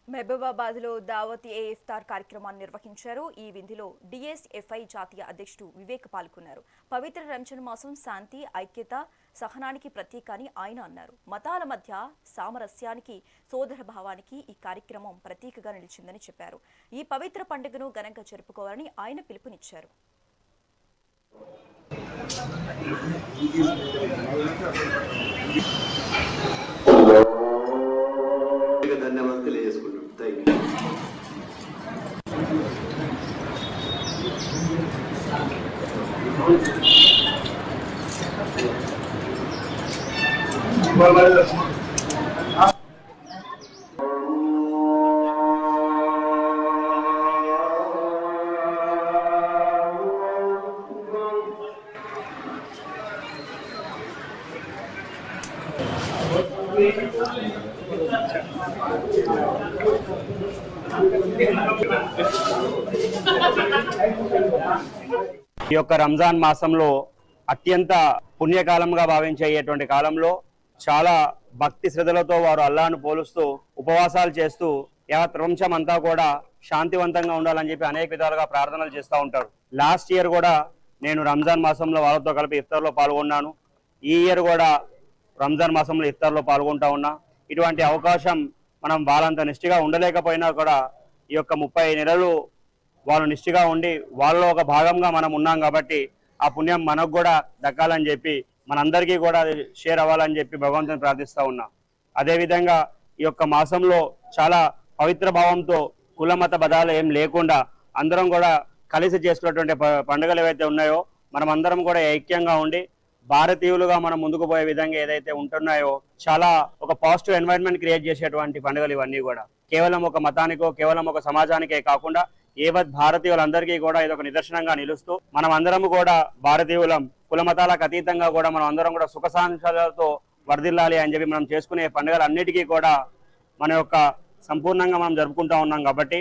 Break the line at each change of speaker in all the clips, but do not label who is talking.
మహబూబాబాద్లో దావత్ ఏ ఇఫ్తార్ కార్యక్రమాన్ని నిర్వహించారు. ఈ విందులో డిఎస్ఎఫ్ఐ జాతీయ అధ్యక్షుడు వివేక్ పాల్గొన్నారు. పవిత్ర రంజాన్ మాసం శాంతి, ఐక్యత, సహనానికి ప్రతీక అని ఆయన అన్నారు. మతాల మధ్య సామరస్యానికి, సోదర భావానికి ఈ కార్యక్రమం ప్రతీకగా నిలిచిందని చెప్పారు. ఈ పవిత్ర పండుగను ఘనంగా జరుపుకోవాలని ఆయన పిలుపునిచ్చారు.
ధన్యవాదాలు తెలియజేసుకుంటాం. Thank you.
ఈ యొక్క రంజాన్ మాసంలో అత్యంత పుణ్యకాలంగా భావించేటువంటి కాలంలో చాలా భక్తి శ్రద్ధలతో వారు అల్లాహ్ను పోలుస్తూ ఉపవాసాలు చేస్తూ యావత్ ప్రపంచం అంతా కూడా శాంతివంతంగా ఉండాలని చెప్పి అనేక విధాలుగా ప్రార్థనలు చేస్తూ ఉంటారు. లాస్ట్ ఇయర్ కూడా నేను రంజాన్ మాసంలో వాళ్ళతో కలిపి ఇఫ్తార్లో పాల్గొన్నాను. ఈ ఇయర్ కూడా రంజాన్ మాసంలో ఇఫ్తార్లో పాల్గొంటా ఉన్నా. ఇటువంటి అవకాశం మనం వాళ్ళంత నిష్ఠగా ఉండలేకపోయినా కూడా ఈ యొక్క 30 నెలలు వాళ్ళు నిష్ఠగా ఉండి వాళ్ళలో ఒక భాగంగా మనం ఉన్నాం కాబట్టి ఆ పుణ్యం మనకు కూడా దక్కాలని చెప్పి మనందరికీ కూడా షేర్ అవ్వాలని చెప్పి భగవంతుని ప్రార్థిస్తూ ఉన్నా. అదేవిధంగా ఈ యొక్క మాసంలో చాలా పవిత్ర భావంతో కులమత బదాలు ఏం లేకుండా అందరం కూడా కలిసి చేసుకున్నటువంటి పండుగలు ఏవైతే ఉన్నాయో మనం అందరం కూడా ఐక్యంగా ఉండి భారతీయులుగా మనం ముందుకు పోయే విధంగా ఏదైతే ఉంటున్నాయో చాలా ఒక పాజిటివ్ ఎన్వైరన్మెంట్ క్రియేట్ చేసేటువంటి పండుగలు ఇవన్నీ కూడా కేవలం ఒక మతానికో కేవలం ఒక సమాజానికే కాకుండా ఏవత్ భారతీయులందరికీ కూడా ఇది ఒక నిదర్శనంగా నిలుస్తూ మనం అందరం కూడా భారతీయులం కులమతాలకు అతీతంగా కూడా మనం అందరం కూడా సుఖశాంతులతో వర్ధిల్లాలి అని చెప్పి మనం చేసుకునే పండుగలన్నిటికీ కూడా మన యొక్క సంపూర్ణంగా మనం జరుపుకుంటూ ఉన్నాం. కాబట్టి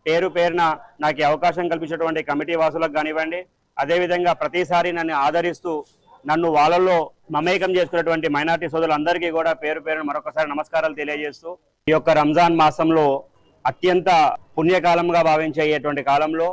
పేరు పేరున నాకు ఈ అవకాశం కల్పించేటువంటి కమిటీ వాసులకు కానివ్వండి, అదేవిధంగా ప్రతిసారి నన్ను ఆదరిస్తూ నన్ను వాళ్ళల్లో మమేకం చేసుకున్నటువంటి మైనార్టీ సోదరులందరికీ కూడా పేరు పేరున మరొకసారి నమస్కారాలు తెలియజేస్తూ ఈ యొక్క రంజాన్ మాసంలో అత్యంత పుణ్యకాలంగా భావించేటువంటి కాలంలో